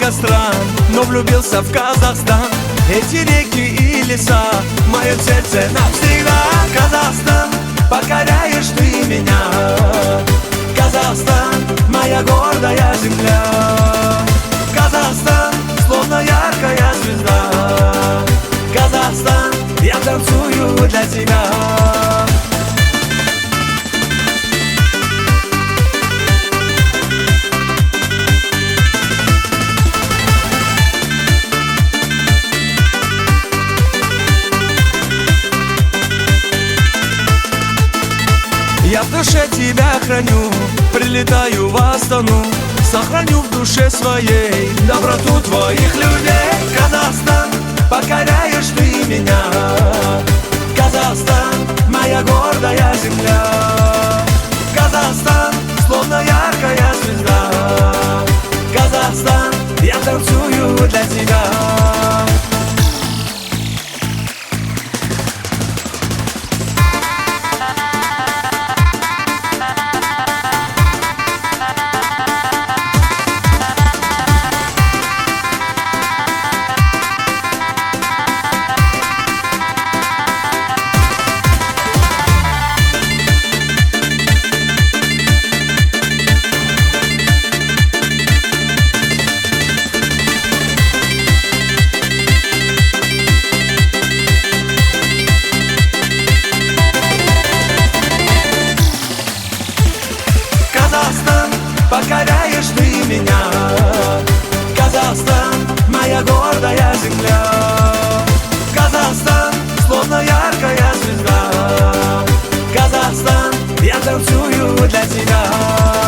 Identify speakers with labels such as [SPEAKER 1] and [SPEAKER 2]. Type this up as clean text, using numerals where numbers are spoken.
[SPEAKER 1] много стран, но влюбился в Казахстан. Эти реки и леса, мое сердце навсегда. Казахстан, покоряешь ты меня. Казахстан, моя гордая земля. Казахстан, словно яркая звезда. Казахстан, я танцую для тебя. Я в душе тебя храню, прилетаю в Астану. Сохраню в душе своей доброту твоих людей. Казахстан, покоряешь ты меня. Казахстан, моя гордая земля. Казахстан, словно яркая звезда. Казахстан, я танцую для тебя. Казахстан, покоряешь ты меня. Казахстан, моя гордая земля. Казахстан, словно яркая звезда. Казахстан, я танцую для тебя.